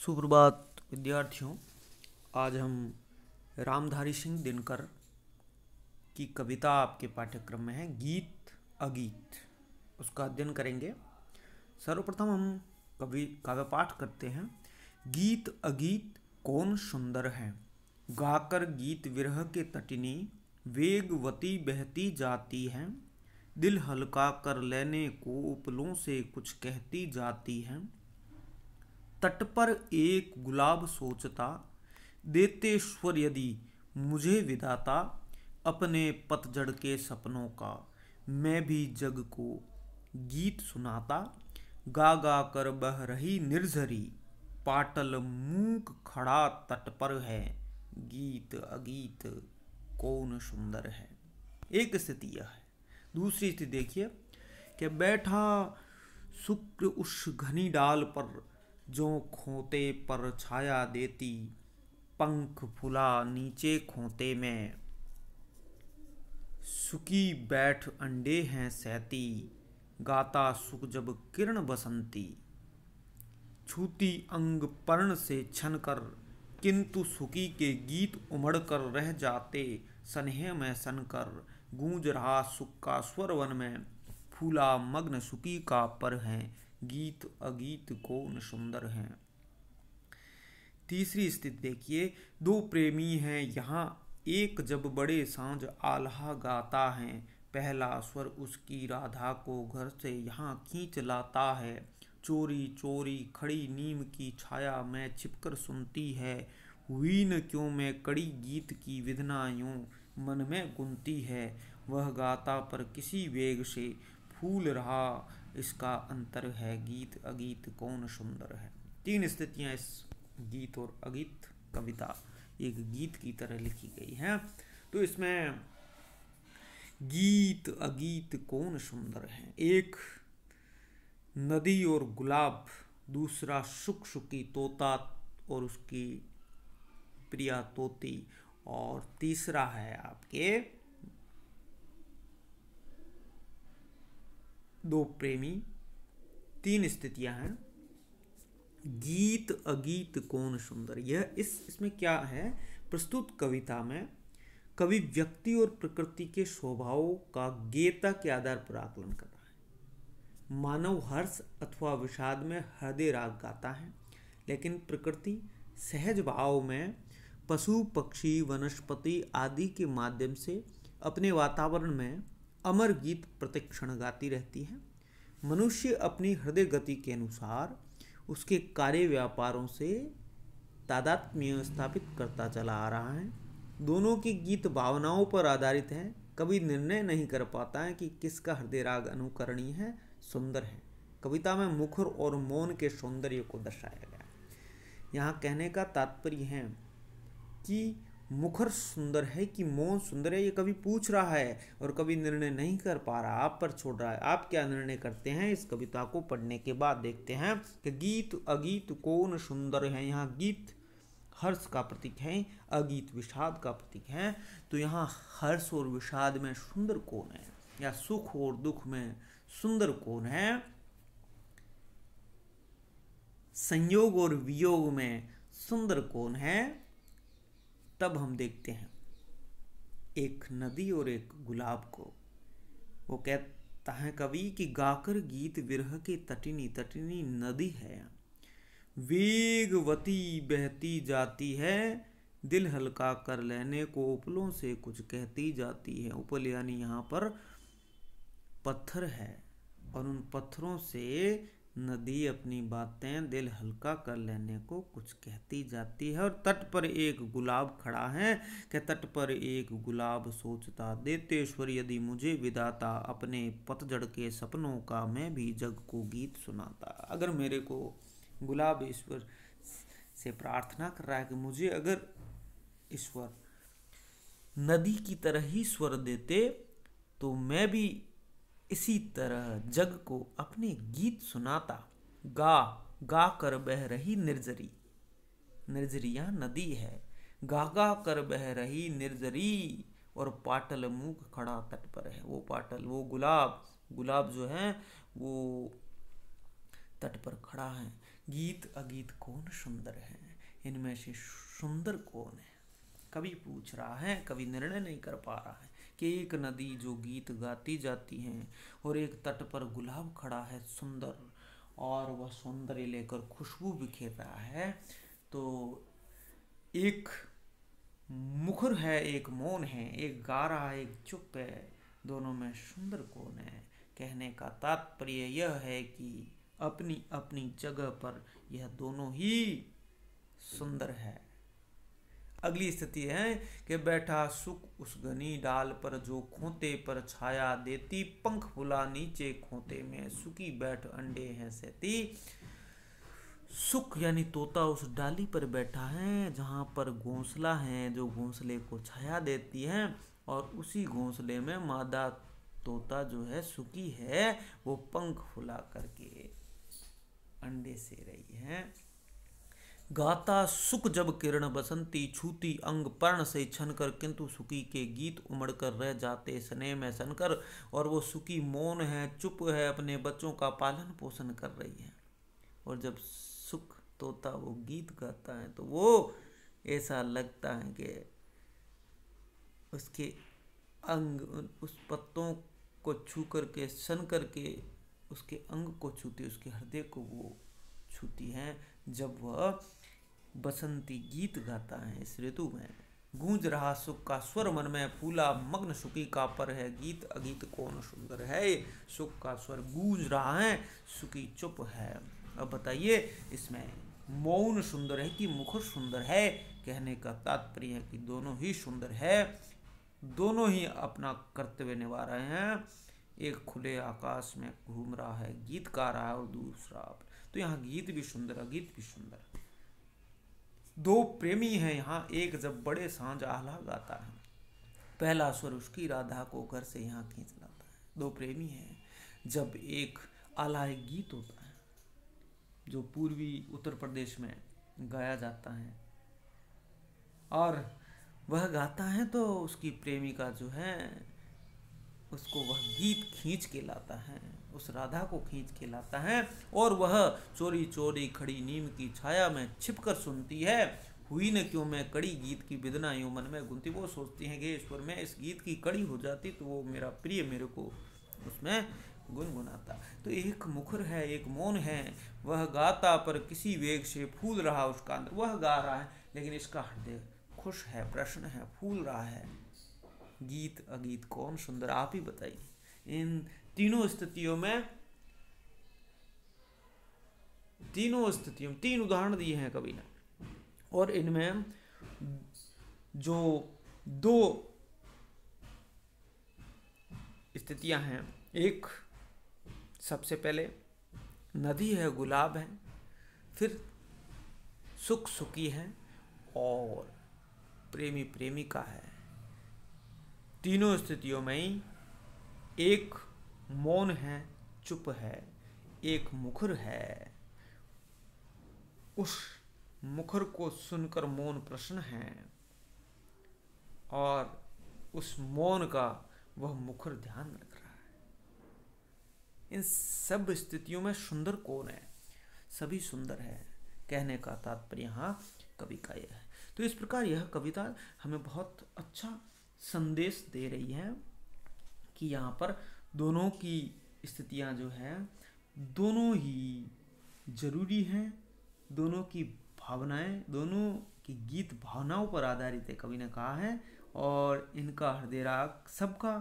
सुप्रभात विद्यार्थियों। आज हम रामधारी सिंह दिनकर की कविता आपके पाठ्यक्रम में है गीत अगीत, उसका अध्ययन करेंगे। सर्वप्रथम हम काव्य पाठ करते हैं। गीत अगीत कौन सुंदर है, गाकर गीत विरह के तटिनी, वेगवती बहती जाती है, दिल हल्का कर लेने को उपलों से कुछ कहती जाती है। तट पर एक गुलाब सोचता, देते स्वर यदि मुझे विधाता, अपने पतझड़ के सपनों का मैं भी जग को गीत सुनाता। गा गा कर बह रही निर्झरी, पाटल मूक खड़ा तट पर है, गीत अगीत कौन सुंदर है। एक स्थिति यह है। दूसरी स्थिति देखिए कि बैठा शुक्र उस घनी डाल पर, जो खोते पर छाया देती, पंख फुला नीचे खोते में, सुकी बैठ अंडे हैं सहती, गाता सुख जब किरण बसंती, छूती अंग पर्ण से छन कर, किंतु सुकी के गीत उमड़ कर रह जाते, सनेह में सन कर, गूंज रहा सुख का स्वर वन में, फूला मग्न सुकी का पर है, गीत अगीत कौन सुंदर है। तीसरी स्थिति देखिए, दो प्रेमी हैं यहाँ, एक जब बड़े सांझ आल्हा गाता है, पहला स्वर उसकी राधा को घर से यहाँ खींच लाता है, चोरी चोरी खड़ी नीम की छाया में छिपकर सुनती है, हुई न क्यों मैं कड़ी गीत की विधना यूं मन में गुनती है, वह गाता पर किसी वेग से फूल रहा इसका अंतर है, गीत अगीत कौन सुंदर है। तीन स्थितियां इस गीत और अगीत कविता एक गीत की तरह लिखी गई हैं। तो इसमें गीत अगीत कौन सुंदर है, एक नदी और गुलाब, दूसरा सुख सुखी तोता और उसकी प्रिया तोती, और तीसरा है आपके दो प्रेमी। तीन स्थितियां हैं। गीत अगीत कौन सुंदर, यह इसमें क्या है, प्रस्तुत कविता में कवि व्यक्ति और प्रकृति के स्वभावों का गेयता के आधार पर आकलन कर रहा है। मानव हर्ष अथवा विषाद में हृदय राग गाता है, लेकिन प्रकृति सहज भाव में पशु पक्षी वनस्पति आदि के माध्यम से अपने वातावरण में अमर गीत प्रतिक्षण गाती रहती है। मनुष्य अपनी हृदय गति के अनुसार उसके कार्य व्यापारों से तादात्म्य स्थापित करता चला आ रहा है। दोनों के गीत भावनाओं पर आधारित हैं, कभी निर्णय नहीं कर पाता है कि किसका हृदय राग अनुकरणीय है, सुंदर है। कविता में मुखर और मौन के सौंदर्य को दर्शाया गया। यहाँ कहने का तात्पर्य है कि मुखर सुंदर है कि मौन सुंदर है, ये कभी पूछ रहा है और कभी निर्णय नहीं कर पा रहा, आप पर छोड़ रहा है। आप क्या निर्णय करते हैं, इस कविता को पढ़ने के बाद देखते हैं कि गीत अगीत कौन सुंदर है। यहाँ गीत हर्ष का प्रतीक है, अगीत विषाद का प्रतीक है। तो यहाँ हर्ष और विषाद में सुंदर कौन है, या सुख और दुख में सुंदर कौन है, संयोग और वियोग में सुंदर कौन है, तब हम देखते हैं एक नदी और एक गुलाब को। वो कहता है कवि कि गाकर गीत विरह के तटिनी, तटिनी नदी है, वेगवती बहती जाती है, दिल हल्का कर लेने को उपलों से कुछ कहती जाती है। उपल यानी यहाँ पर पत्थर है, और उन पत्थरों से नदी अपनी बातें दिल हल्का कर लेने को कुछ कहती जाती है। और तट पर एक गुलाब खड़ा है कि तट पर एक गुलाब सोचता, देते स्वर यदि मुझे विधाता, अपने पतझड़ के सपनों का मैं भी जग को गीत सुनाता। अगर मेरे को गुलाब ईश्वर से प्रार्थना कर रहा है कि मुझे अगर ईश्वर नदी की तरह ही स्वर देते, तो मैं भी इसी तरह जग को अपने गीत सुनाता। गा गा कर बह रही निर्जरी, निर्जरिया नदी है, गा गा कर बह रही निर्जरी, और पाटल मूक खड़ा तट पर है। वो पाटल, वो गुलाब, गुलाब जो है वो तट पर खड़ा है। गीत अगीत कौन सुंदर है, इनमें से सुंदर कौन है? कवि पूछ रहा है, कवि निर्णय नहीं कर पा रहा है कि एक नदी जो गीत गाती जाती है और एक तट पर गुलाब खड़ा है सुंदर, और वह सौंदर्य लेकर खुशबू बिखेर रहा है, तो एक मुखर है एक मौन है, एक गा रहा है एक चुप है, दोनों में सुंदर कौन है? कहने का तात्पर्य यह है कि अपनी अपनी जगह पर यह दोनों ही सुंदर है। अगली स्थिति है कि बैठा सुख उस घनी डाल पर, जो खोते पर छाया देती, पंख फुला नीचे खोते में, सुखी बैठ अंडे हैं सहती। सुख यानी तोता उस डाली पर बैठा है जहाँ पर घोंसला है, जो घोंसले को छाया देती है, और उसी घोंसले में मादा तोता जो है सुखी है, वो पंख फुला करके अंडे से रही है। गाता सुख जब किरण बसंती, छूती अंग पर्ण से छन कर, किंतु सुखी के गीत उमड़ कर रह जाते स्नेह में सनकर, और वो सुखी मौन है चुप है, अपने बच्चों का पालन पोषण कर रही है। और जब सुख तोता वो गीत गाता है तो वो ऐसा लगता है कि उसके अंग उस पत्तों को छू करके सन करके उसके अंग को छूती, उसके हृदय को वो छूती है जब वह बसंती गीत गाता है। इस ऋतु में गूंज रहा सुख का स्वर मन में, फूला मग्न सुखी का पर है, गीत अगीत कौन सुंदर है। सुख का स्वर गूंज रहा है, सुखी चुप है। अब बताइए इसमें मौन सुंदर है कि मुखर सुंदर है? कहने का तात्पर्य है कि दोनों ही सुंदर है, दोनों ही अपना कर्तव्य निभा रहे हैं। एक खुले आकाश में घूम रहा है, गीत गा रहा है, और दूसरा तो यहाँ गीत भी सुंदर अगीत भी सुंदर। दो प्रेमी हैं यहाँ, एक जब बड़े सांझ आह्ला गाता है, पहला स्वर उसकी राधा को घर से यहाँ खींच लाता है। दो प्रेमी हैं जब एक आला गीत होता है जो पूर्वी उत्तर प्रदेश में गाया जाता है, और वह गाता है तो उसकी प्रेमिका जो है उसको वह गीत खींच के लाता है, उस राधा को खींच के लाता है, और वह चोरी चोरी खड़ी नीम की छाया में छिपकर सुनती है। हुई न क्यों मैं कड़ी गीत की बिदना यूं मन में गुनती। वो सोचती हैं कि ईश्वर में इस गीत की कड़ी हो जाती तो वो मेरा प्रिय मेरे को उसमें गुनगुनाता। तो एक मुखर है एक मौन है, वह गाता पर किसी वेग से फूल रहा उसका अंदर। वह गा रहा है लेकिन इसका हृदय खुश है, प्रश्न है, फूल रहा है। गीत अगीत कौन सुंदर, आप ही बताइए। इन तीनों स्थितियों में तीन उदाहरण दिए हैं कवि ने, और इनमें जो दो स्थितियां हैं, एक सबसे पहले नदी है, गुलाब है, फिर सुख सुखी है, और प्रेमी प्रेमिका है। तीनों स्थितियों में ही एक मौन है, चुप है, एक मुखर है। उस मुखर को सुनकर मौन प्रश्न है, और उस मौन का वह मुखर ध्यान रख रहा है। इन सब स्थितियों में सुंदर कौन है? सभी सुंदर है। कहने का तात्पर्य यहाँ कवि का यह है। तो इस प्रकार यह कविता हमें बहुत अच्छा संदेश दे रही है कि यहाँ पर दोनों की स्थितियाँ जो हैं दोनों ही जरूरी हैं, दोनों की भावनाएं, दोनों की गीत भावनाओं पर आधारित है, कवि ने कहा है, और इनका हृदय राग सबका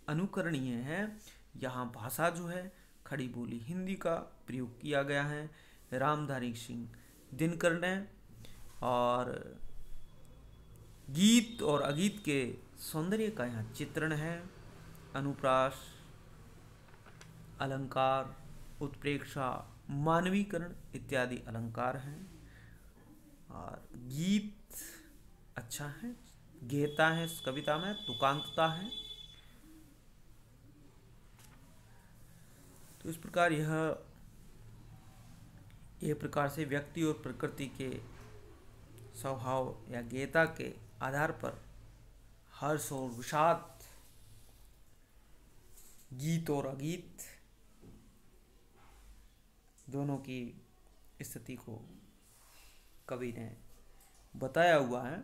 अनुकरणीय है। यहाँ भाषा जो है खड़ी बोली हिंदी का प्रयोग किया गया है रामधारी सिंह दिनकर ने, और गीत और अगीत के सौंदर्य का यहाँ चित्रण है। अनुप्रास, अलंकार, उत्प्रेक्षा, मानवीकरण इत्यादि अलंकार हैं, और गीत अच्छा है, गेयता है इस कविता में, तुकांतता है। तो इस प्रकार यह प्रकार से व्यक्ति और प्रकृति के स्वभाव या गेयता के आधार पर हर्ष और विषाद, गीत और अगीत दोनों की स्थिति को कवि ने बताया हुआ है।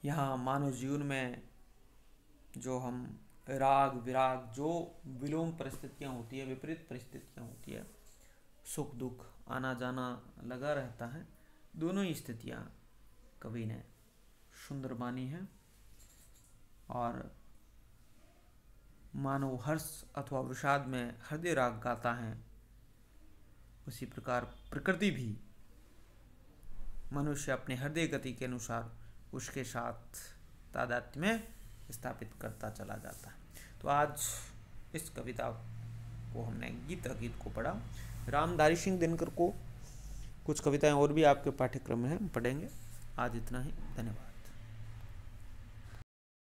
यहाँ मानव जीवन में जो हम राग विराग, जो विलोम परिस्थितियाँ होती है, विपरीत परिस्थितियाँ होती है, सुख दुख आना जाना लगा रहता है, दोनों ही स्थितियाँ कवि ने सुंदर मानी है। और मानव हर्ष अथवा विषाद में हृदय राग गाता है, उसी प्रकार प्रकृति भी मनुष्य अपने हृदय गति के अनुसार उसके साथ तादात्म्य में स्थापित करता चला जाता है। तो आज इस कविता को हमने गीत अगीत को पढ़ा। रामधारी सिंह दिनकर को कुछ कविताएं और भी आपके पाठ्यक्रम में हैं, पढ़ेंगे। आज इतना ही, धन्यवाद।